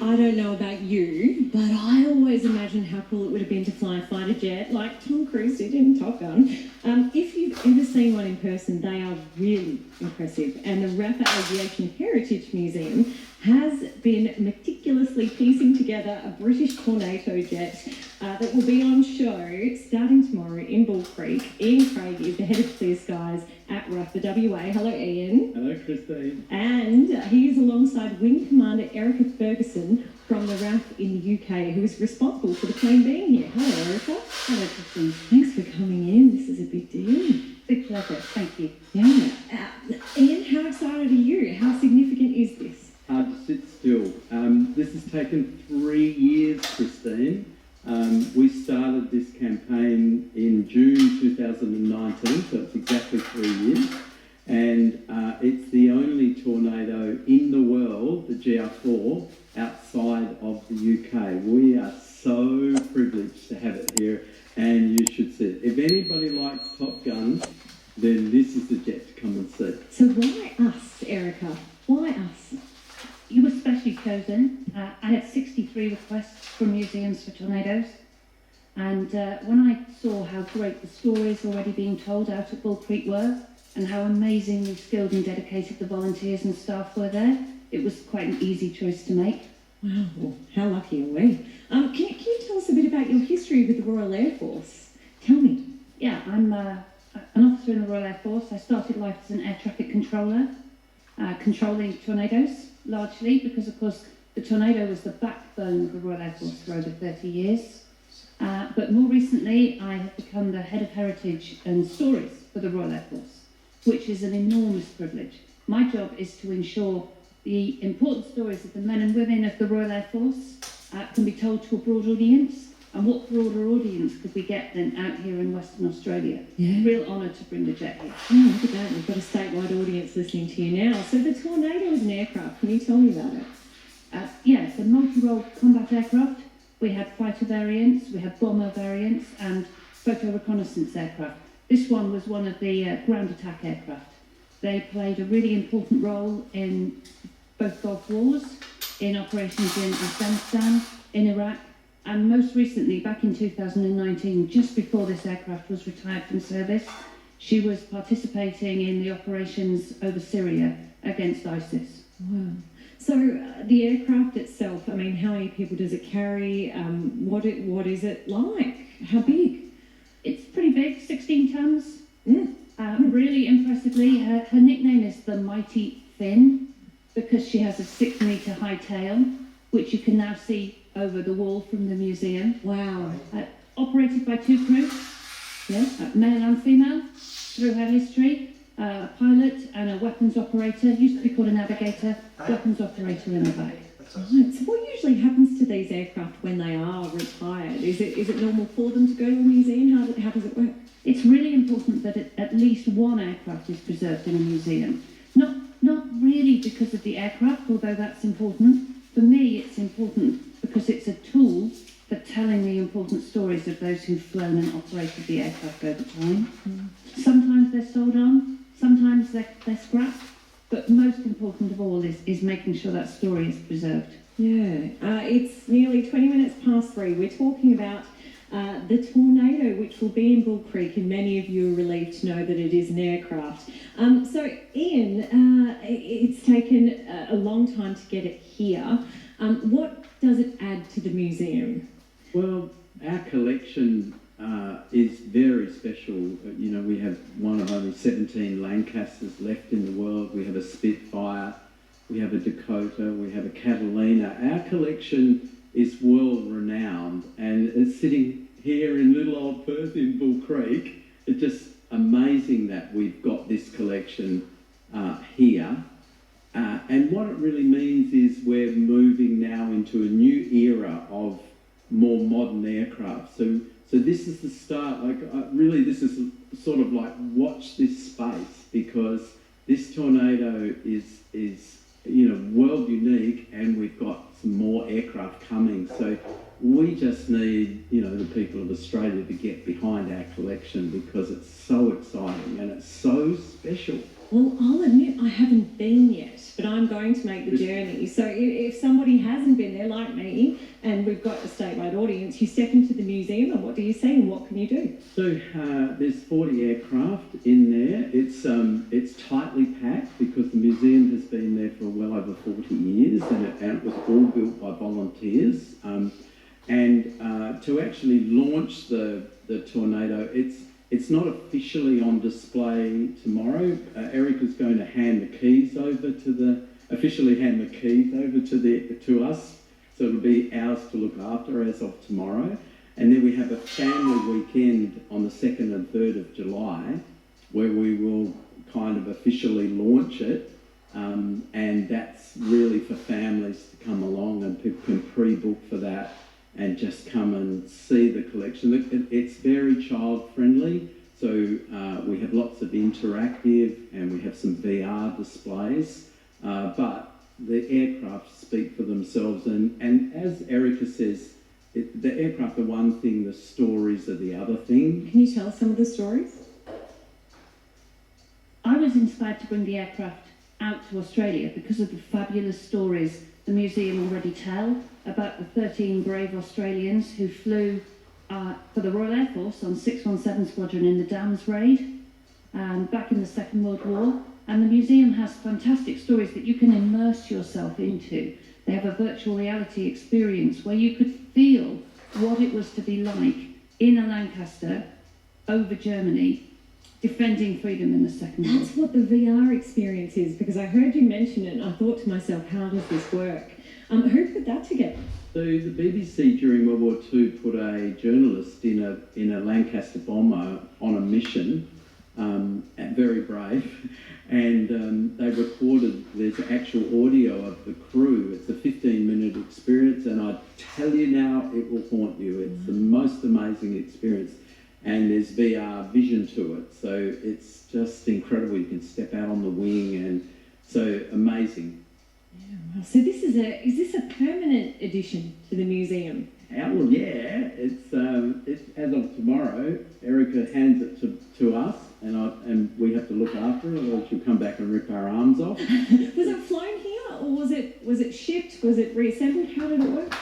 I don't know about you, but I always imagined how cool it would have been to fly a fighter jet like Tom Cruise did in Top Gun. If you've ever seen one in person, they are really impressive. And the RAF Aviation Heritage Museum has been meticulously piecing together a British Tornado jet that will be on show starting tomorrow in Bull Creek. Ian Craig is the head of Clear Skies at RAF for WA. Hello, Ian. Hello, Christine. And he is alongside Wing Commander Erica Ferguson from the RAF in the UK, who is responsible for the plane being here. Hello, Erica. Hello, Christine. Thanks for coming in. This is a big deal. Big pleasure. Thank you. Yeah. Ian, how excited are you? How significant is this? Hard to sit still. This has taken 3 years, Christine. We started this campaign in June 2019, so it's exactly 3 years. And it's the only tornado in the world, the GR4, outside of the UK. We are so privileged to have it here, and you should see it. If anybody likes Top Gun, then this is the jet to come and see. So why us, Erica? Why us? You were specially chosen. I had 63 requests from museums for tornadoes. And when I saw how great the stories already being told out at Bull Creek were, and how amazingly skilled and dedicated the volunteers and staff were there, it was quite an easy choice to make. Wow, well, how lucky are we? Can you tell us a bit about your history with the Royal Air Force? Tell me. Yeah, I'm an officer in the Royal Air Force. I started life as an air traffic controller, controlling tornadoes, largely because, of course, the tornado was the backbone of the Royal Air Force for over 30 years. But more recently, I have become the head of heritage and stories for the Royal Air Force, which is an enormous privilege. My job is to ensure the important stories of the men and women of the Royal Air Force can be told to a broad audience. And what broader audience could we get than out here in Western Australia? Yeah. Real honour to bring the jet here. Oh, look at that. We've got a statewide audience listening to you now. So the Tornado is an aircraft. Can you tell me about it? Yeah, it's a multi-role combat aircraft. We have fighter variants, we have bomber variants, and photo reconnaissance aircraft. This one was one of the ground attack aircraft. They played a really important role in both Gulf Wars, in operations in Afghanistan, in Iraq, and most recently, back in 2019, just before this aircraft was retired from service, she was participating in the operations over Syria against ISIS. Wow. So the aircraft itself, I mean, how many people does it carry? What is it like? How big? It's pretty big, 16 tons. Really impressively, her nickname is the Mighty Fin because she has a 6-metre high tail, which you can now see over the wall from the museum. Wow. Operated by 2 crew, male and female, through her history. A pilot and a weapons operator, used to be called a navigator, weapons operator in the back. Right. So what usually happens to these aircraft when they are retired? Is it normal for them to go to a museum? How does it work? It's really important that at least one aircraft is preserved in a museum. Not really because of the aircraft, although that's important. For me, it's important because it's a tool for telling the important stories of those who've flown and operated the aircraft over time. Sometimes they're sold on, sometimes they're scrapped, but most important of all is making sure that story is preserved. Yeah, it's nearly 20 minutes past 3. We're talking about the Tornado, which will be in Bull Creek, and many of you are relieved to know that it is an aircraft. So, Ian, it's taken a long time to get it here. What does it add to the museum? Well, our collection is very special. You know, we have one of only 17 Lancasters left in the world. We have a Spitfire, we have a Dakota, we have a Catalina. Our collection is world renowned, and it's sitting here in little old Perth in Bull Creek. It's just amazing that we've got this collection here. And what it really means is we're moving now into a new era of more modern aircraft. So this is the start. Like really, this is sort of like watch this space, because this tornado is world unique, and we've got some more aircraft coming. So we just need the people of Australia to get behind our collection, because it's so exciting and it's so special. Well, I'll admit I haven't been yet, but I'm going to make the journey. So if somebody hasn't been there, like we've got a statewide audience, you step into the museum and what do you see and what can you do? So there's 40 aircraft in there. It's tightly packed because the museum has been there for well over 40 years and it was all built by volunteers. To actually launch the Tornado, it's not officially on display tomorrow. Erica's going to officially hand the keys over to us. So it'll be ours to look after as of tomorrow. And then we have a family weekend on the 2nd and 3rd of July where we will kind of officially launch it. And that's really for families to come along and people can pre-book for that and just come and see the collection. It's very child friendly. So we have lots of interactive and we have some VR displays. But the aircraft speak for themselves, and as Erica says, the aircraft are one thing, the stories are the other thing. Can you tell us some of the stories? I was inspired to bring the aircraft out to Australia because of the fabulous stories the museum already tell about the 13 brave Australians who flew for the Royal Air Force on 617 Squadron in the Dams raid back in the Second World War. And the museum has fantastic stories that you can immerse yourself into. They have a virtual reality experience where you could feel what it was to be like in a Lancaster over Germany, defending freedom in the Second War. That's what the VR experience is, because I heard you mention it and I thought to myself, how does this work? Who put that together? So the BBC during World War II put a journalist in a Lancaster bomber on a mission, very brave, and they recorded, there's actual audio of the crew. It's a 15-minute experience, and I tell you now, it will haunt you. It's the most amazing experience, and there's VR vision to it, so it's just incredible. You can step out on the wing, and so amazing. Yeah, wow. So is this a permanent addition to the museum? Well, yeah, it's as of tomorrow. Erica hands it to us, and we have to look after it, or she'll come back and rip our arms off. Was it flown here, or was it shipped? Was it reassembled? How did it work?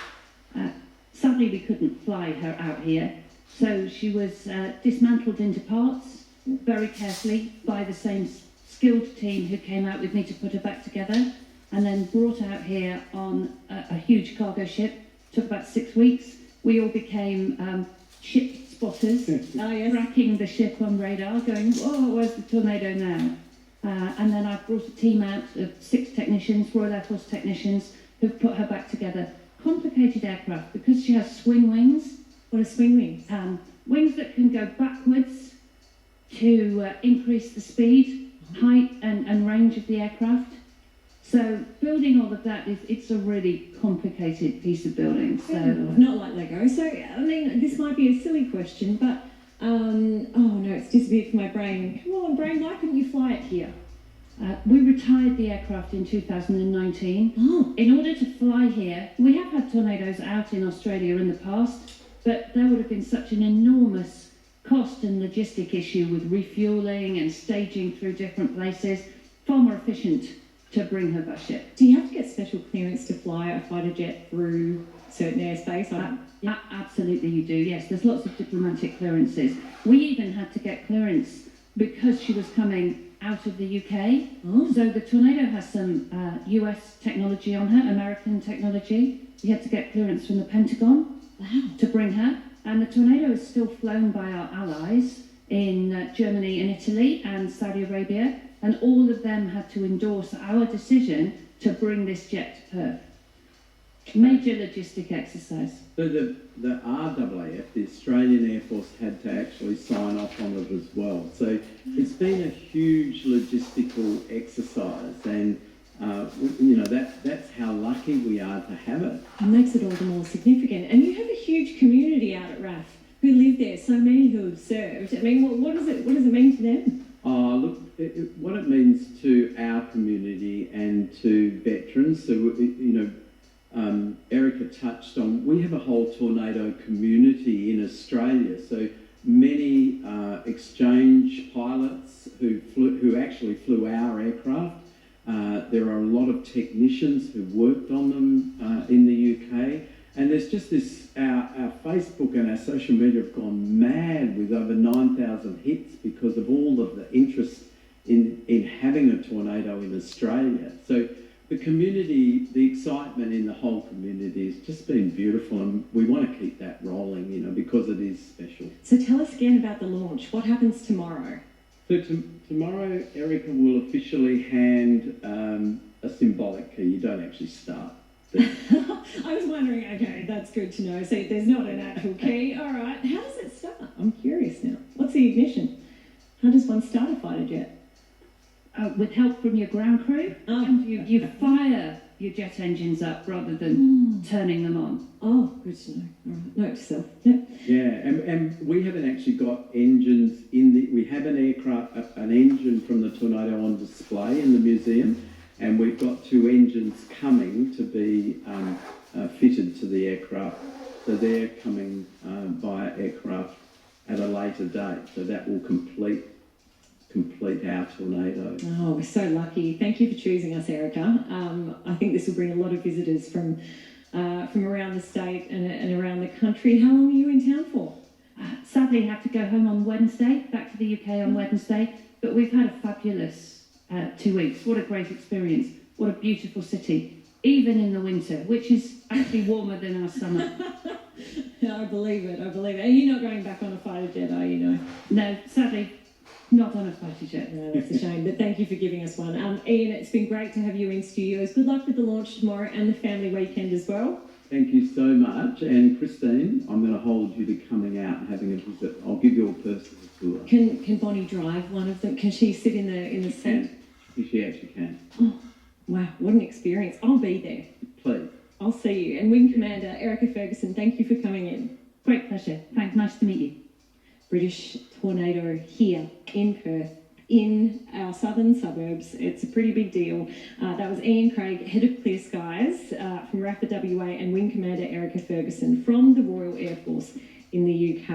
Sadly, we couldn't fly her out here, so she was dismantled into parts very carefully by the same skilled team who came out with me to put her back together, and then brought out here on a huge cargo ship. Took about 6 weeks. We all became ship spotters, tracking the ship on radar, going, whoa, where's the Tornado now? And then I brought a team out of 6 technicians, Royal Air Force technicians, who've put her back together. Complicated aircraft because she has swing wings. What are swing wings? Wings that can go backwards to increase the speed, height and range of the aircraft. So building all of that, it's a really complicated piece of building. So not like Lego. So, I mean, this might be a silly question, but, oh no, it's disappeared from my brain. Come on, brain, why couldn't you fly it here? We retired the aircraft in 2019. Oh. In order to fly here, we have had Tornadoes out in Australia in the past, but there would have been such an enormous cost and logistic issue with refueling and staging through different places. Far more efficient to bring her by ship. Do you have to get special clearance to fly a fighter jet through certain airspace? Absolutely you do, yes. There's lots of diplomatic clearances. We even had to get clearance because she was coming out of the UK. Oh. So the Tornado has some US technology on her, American technology. We had to get clearance from the Pentagon to bring her. And the Tornado is still flown by our allies in Germany and Italy and Saudi Arabia. And all of them had to endorse our decision to bring this jet to Perth. Major logistic exercise. So the RAF, the Australian Air Force, had to actually sign off on it as well. So it's been a huge logistical exercise, and that's how lucky we are to have it. It makes it all the more significant. And you have a huge community out at RAF who live there. So many who have served. I mean, what does it mean to them? Oh, look, what it means to our community and to veterans. So, Erica touched on, we have a whole Tornado community in Australia. So many exchange pilots who actually flew our aircraft. There are a lot of technicians who worked on them in the UK. And there's just this, our Facebook and our social media have gone mad with over 9,000 hits because of all of the interest in having a tornado in Australia. So the community, the excitement in the whole community has just been beautiful, and we want to keep that rolling, you know, because it is special. So tell us again about the launch. What happens tomorrow? So tomorrow, Erica will officially hand a symbolic key. You don't actually start. I was wondering, okay, that's good to know. So there's not an actual key. All right. How does it start? I'm curious now. What's the ignition? How does one start a fighter jet? With help from your ground crew, you fire your jet engines up rather than turning them on. Oh, good to know. All right. Note to self. Yep. Yeah, and we haven't actually got engines in the... We have an engine from the Tornado on display in the museum, and we've got 2 engines coming to be fitted to the aircraft. So they're coming via aircraft at a later date. So that will complete our tornado. Oh, we're so lucky. Thank you for choosing us, Erica. I think this will bring a lot of visitors from around the state and around the country. How long are you in town for? Sadly, I have to go home on Wednesday, back to the UK on Wednesday, but we've had a fabulous 2 weeks. What a great experience. What a beautiful city, even in the winter, which is actually warmer than our summer. I believe it. I believe it. Are you not going back on a fighter jet, are you? No, sadly, not on a fighter jet. No, that's a shame, but thank you for giving us one. Ian, it's been great to have you in studios. Good luck with the launch tomorrow and the family weekend as well. Thank you so much. And Christine, I'm going to hold you to coming out and having a visit. I'll give you a personal tour. Can Bonnie drive one of them? Can she sit in the seat? She actually can. Oh, wow, what an experience. I'll be there. Please. I'll see you. And Wing Commander Erica Ferguson, thank you for coming in. Great pleasure. Thanks. Nice to meet you. British tornado here in Perth, in our southern suburbs. It's a pretty big deal. That was Ian Craig, Head of Clear Skies from RAF WA, and Wing Commander Erica Ferguson from the Royal Air Force in the UK.